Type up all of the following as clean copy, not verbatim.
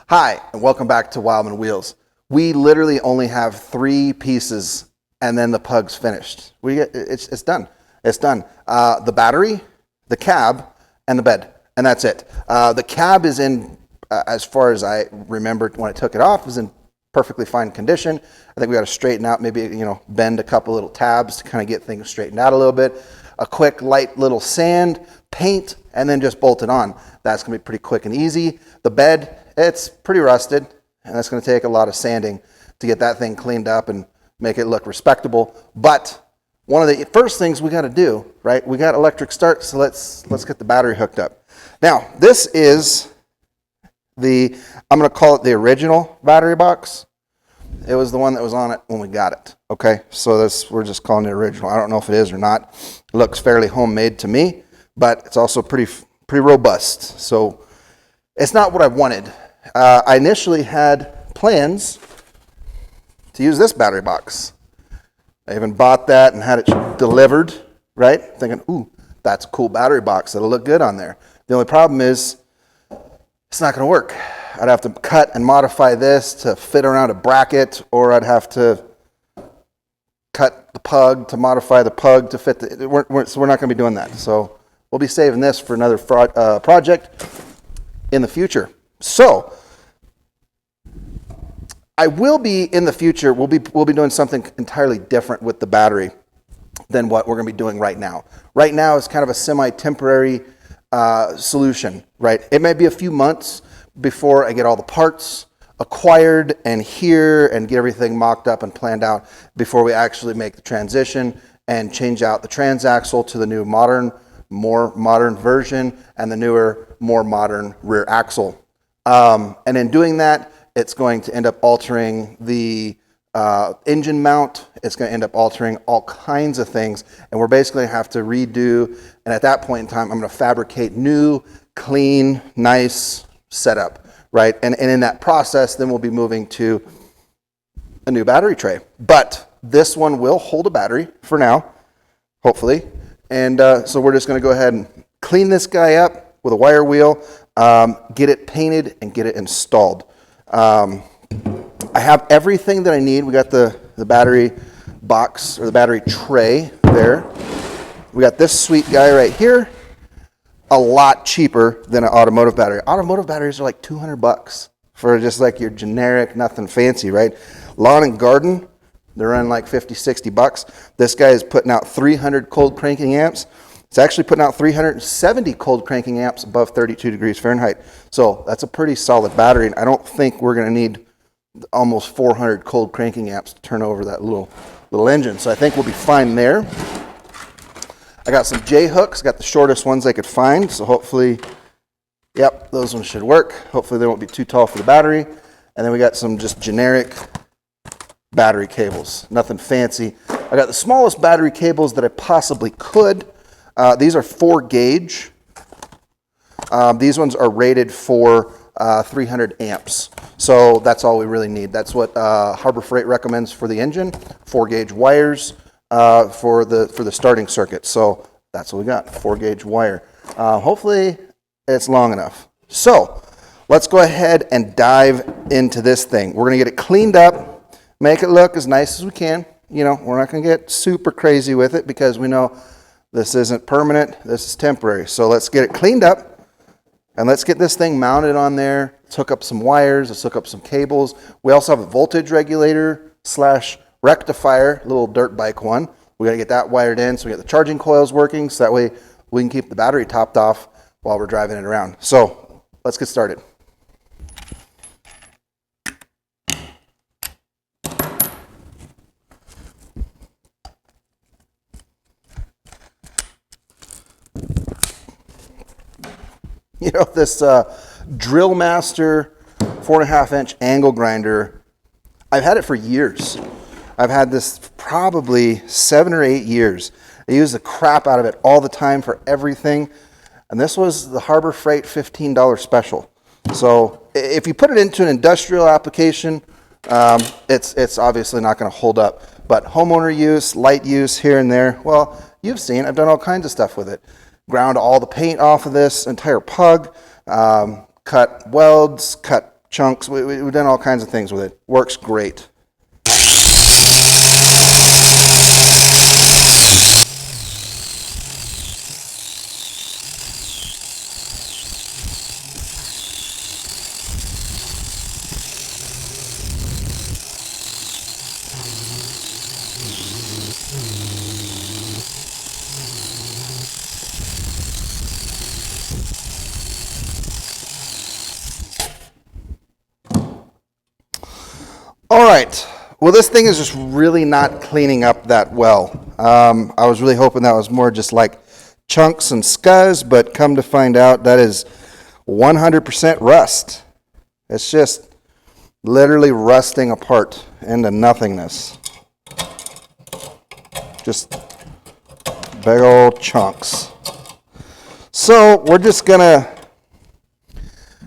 Hi, and welcome back to Wildman Wheels. We literally only have 3 pieces and then the pug's finished. It's done. It's done. The battery, the cab, and the bed, and that's it. The cab is in, as far as I remember when I took it off, is in perfectly fine condition. I think we got to straighten out, maybe, bend a couple little tabs to kind of get things straightened out a little bit. A quick light little sand, paint, and then just bolt it on. That's gonna be pretty quick and easy. The bed, it's pretty rusted, and that's gonna take a lot of sanding to get that thing cleaned up and make it look respectable. But one of the first things we gotta do, right? We got electric start, so let's get the battery hooked up. Now, this is I'm gonna call it the original battery box. It was the one that was on it when we got it, okay? So we're just calling it original. I don't know if it is or not. It looks fairly homemade to me, but it's also pretty robust. So it's not what I wanted. I initially had plans to use this battery box. I even bought that and had it delivered, right? Thinking, ooh, that's a cool battery box. That'll look good on there. The only problem is it's not gonna work. I'd have to cut and modify this to fit around a bracket, or I'd have to cut the pug to modify the pug to fit so we're not gonna be doing that. So we'll be saving this for another project in the future. So I will be in the future, we'll be doing something entirely different with the battery than what we're gonna be doing right now. Right now it's kind of a semi-temporary solution, right? It may be a few months before I get all the parts acquired and here and get everything mocked up and planned out before we actually make the transition and change out the transaxle to the new more modern version and the newer, more modern rear axle. And in doing that, it's going to end up altering the engine mount. It's going to end up altering all kinds of things. And we're basically going to have to redo. And at that point in time, I'm going to fabricate new, clean, nice setup, right? And in that process, then we'll be moving to a new battery tray. But this one will hold a battery for now, hopefully. And so we're just going to go ahead and clean this guy up with a wire wheel, get it painted, and get it installed. I have everything that I need. We got the battery box, or the battery tray there. We got this sweet guy right here. A lot cheaper than an automotive battery. Automotive batteries are like $200 for just like your generic, nothing fancy, right? Lawn and garden, they're running like $50-$60. This guy is putting out 300 cold cranking amps. It's actually putting out 370 cold cranking amps above 32 degrees Fahrenheit. So that's a pretty solid battery, and I don't think we're going to need almost 400 cold cranking amps to turn over that little engine. So I think we'll be fine there. I got some J-hooks, got the shortest ones I could find, so hopefully, yep, those ones should work. Hopefully they won't be too tall for the battery. And then we got some just generic battery cables, nothing fancy. I got the smallest battery cables that I possibly could. These are 4 gauge. These ones are rated for 300 amps. So that's all we really need. That's what Harbor Freight recommends for the engine, 4 gauge wires. For the starting circuit. So that's what we got, 4 gauge wire. Hopefully it's long enough. So let's go ahead and dive into this thing. We're gonna get it cleaned up, make it look as nice as we can. We're not gonna get super crazy with it because we know this isn't permanent, this is temporary. So let's get it cleaned up and let's get this thing mounted on there. Let's hook up some wires, let's hook up some cables. We also have a voltage regulator / rectifier, little dirt bike one. We got to get that wired in so we get the charging coils working so that way we can keep the battery topped off while we're driving it around. So let's get started. This Drill Master 4.5-inch angle grinder, I've had it for years. I've had this probably 7 or 8 years. I use the crap out of it all the time for everything. And this was the Harbor Freight $15 special. So if you put it into an industrial application it's obviously not going to hold up. But homeowner use, light use here and there, well, you've seen, I've done all kinds of stuff with it. Ground all the paint off of this entire pug, cut welds, cut chunks. We've done all kinds of things with it. Works great. All right, well, this thing is just really not cleaning up that well. I was really hoping that was more just like chunks and scuzz, but come to find out that is 100% rust. It's just literally rusting apart into nothingness. Just big old chunks. So we're just gonna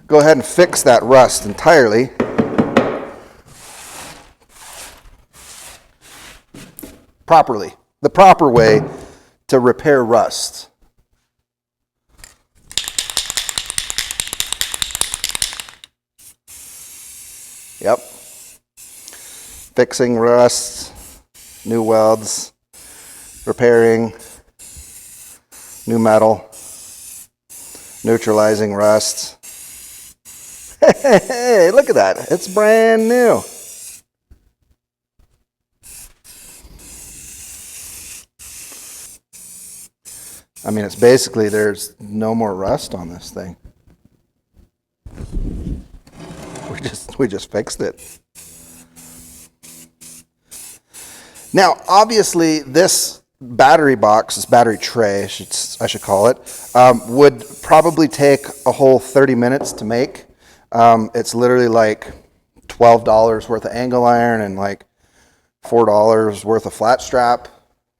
go ahead and fix that rust entirely. Properly, the proper way to repair rust. Yep. Fixing rust, new welds, repairing, new metal, neutralizing rust. Hey, look at that. It's brand new. I mean, it's basically, there's no more rust on this thing. We just fixed it. Now, obviously, this battery box, this battery tray, I should call it, would probably take a whole 30 minutes to make. It's literally like $12 worth of angle iron and like $4 worth of flat strap,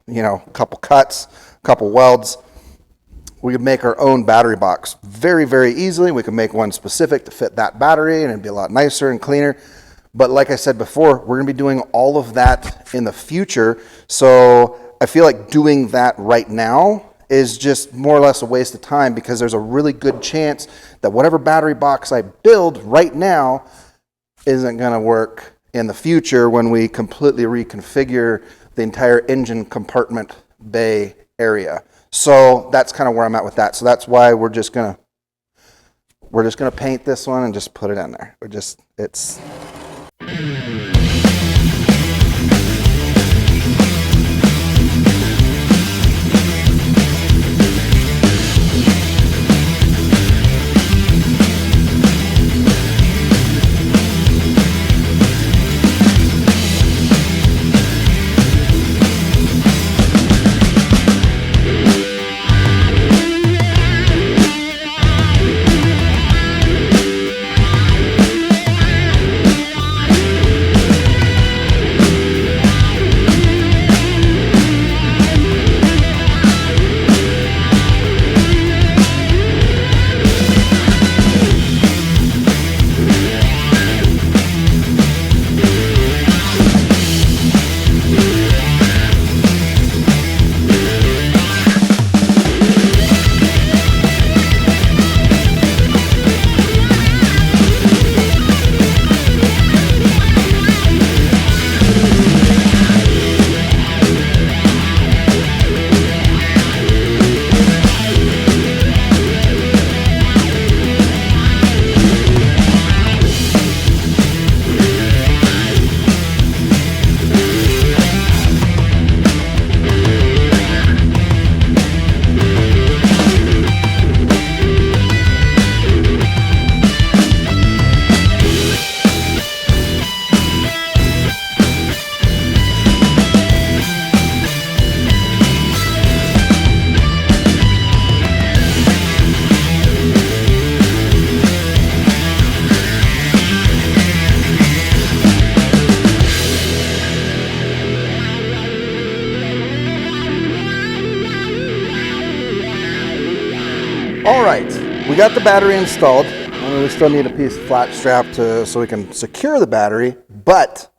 you know, a couple cuts, a couple welds. We could make our own battery box very, very easily. We could make one specific to fit that battery and it'd be a lot nicer and cleaner. But like I said before, we're gonna be doing all of that in the future. So I feel like doing that right now is just more or less a waste of time, because there's a really good chance that whatever battery box I build right now isn't gonna work in the future when we completely reconfigure the entire engine compartment bay area. So that's kind of where I'm at with that. So that's why we're just gonna paint this one and just put it in there. It's all right. We got the battery installed. We still need a piece of flat strap so we can secure the battery, But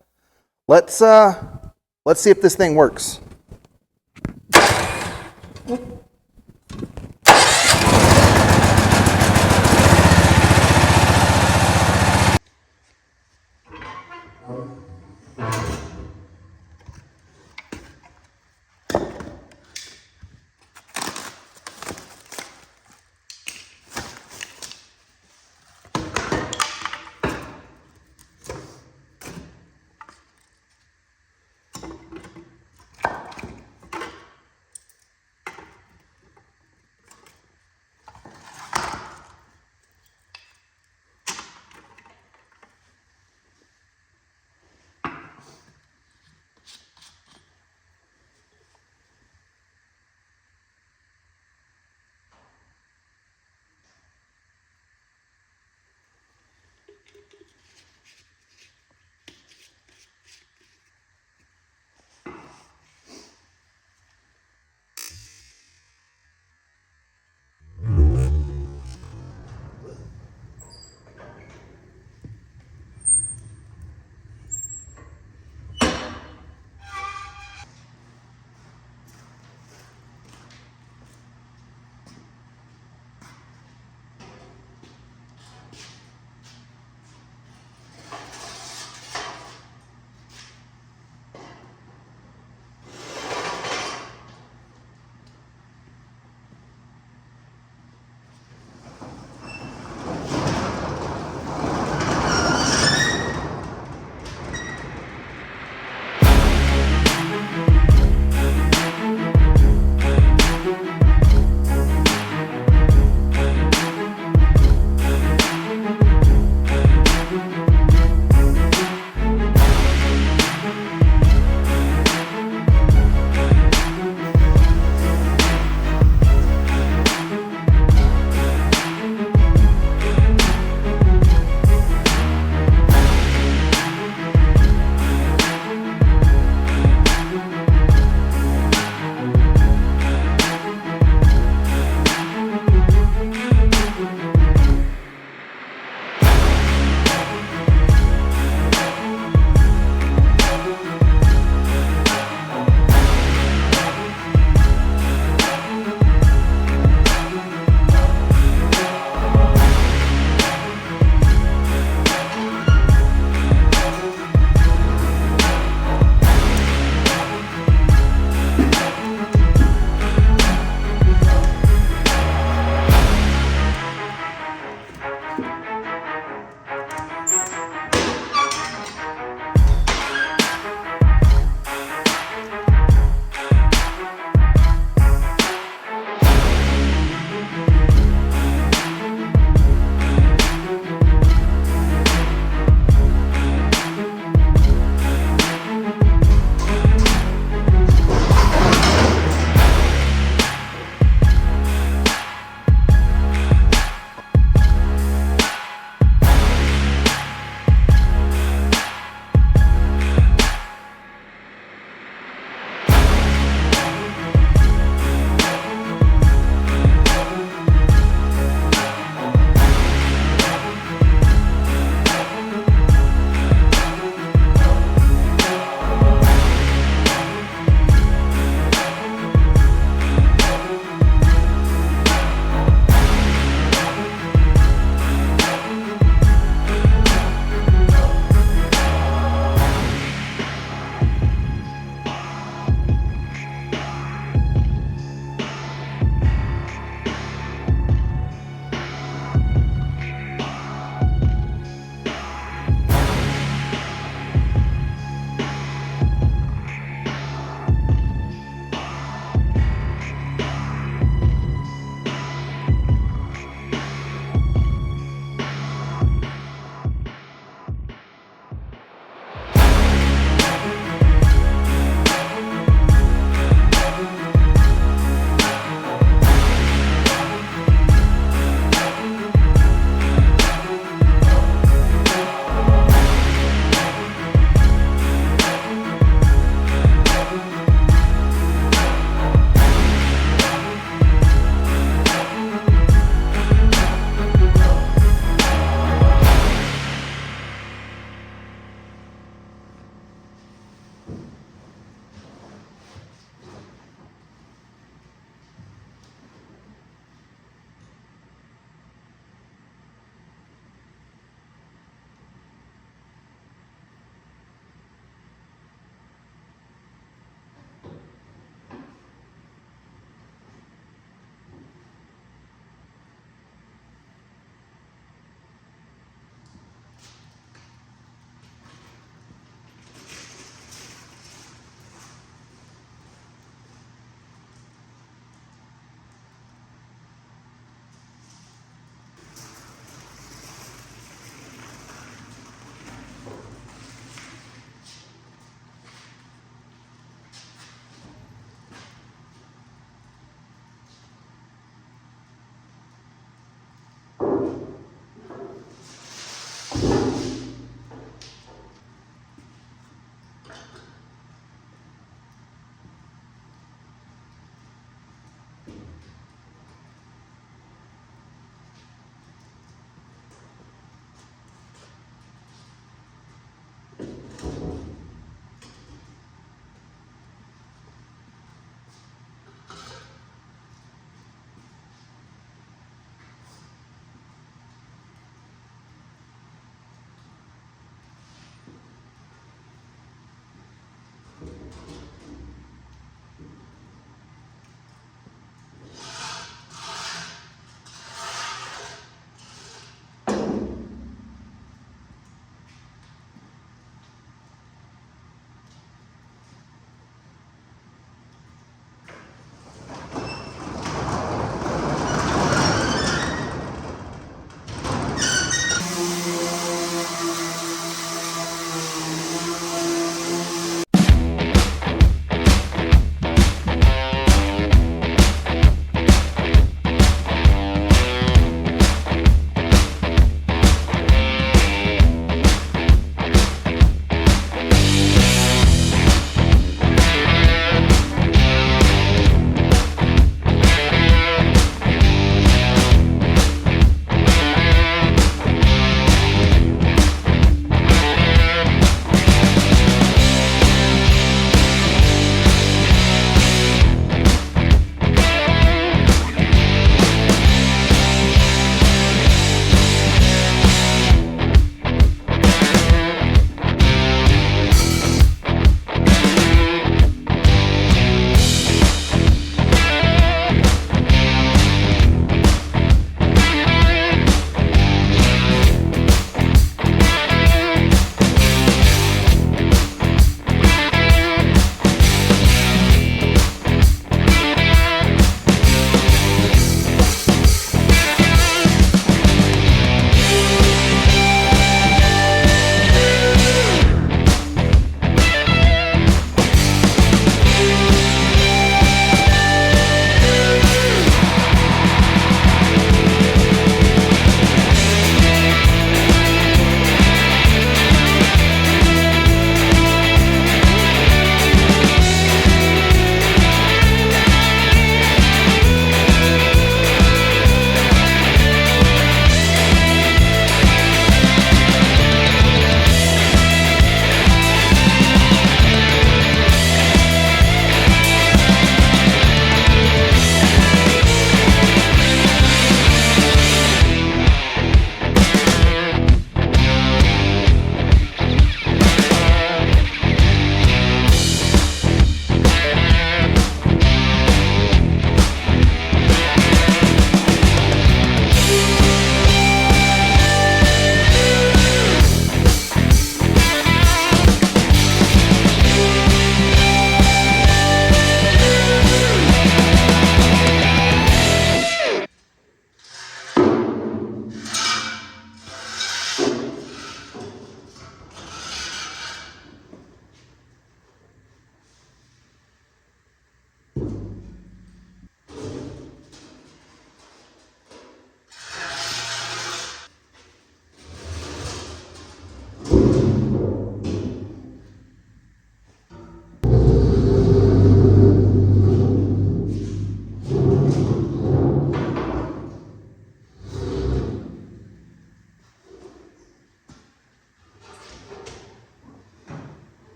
let's see if this thing works.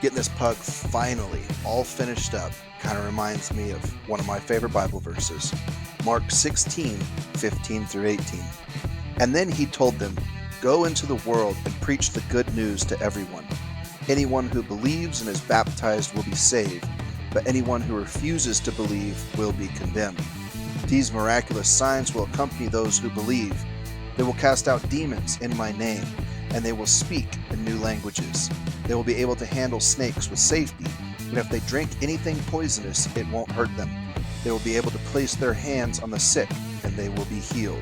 Getting this pug finally all finished up kind of reminds me of one of my favorite Bible verses, Mark 16, 15 through 18. And then he told them, "Go into the world and preach the good news to everyone. Anyone who believes and is baptized will be saved, but anyone who refuses to believe will be condemned. These miraculous signs will accompany those who believe. They will cast out demons in my name, and they will speak in new languages. They will be able to handle snakes with safety, and if they drink anything poisonous, it won't hurt them. They will be able to place their hands on the sick, and they will be healed.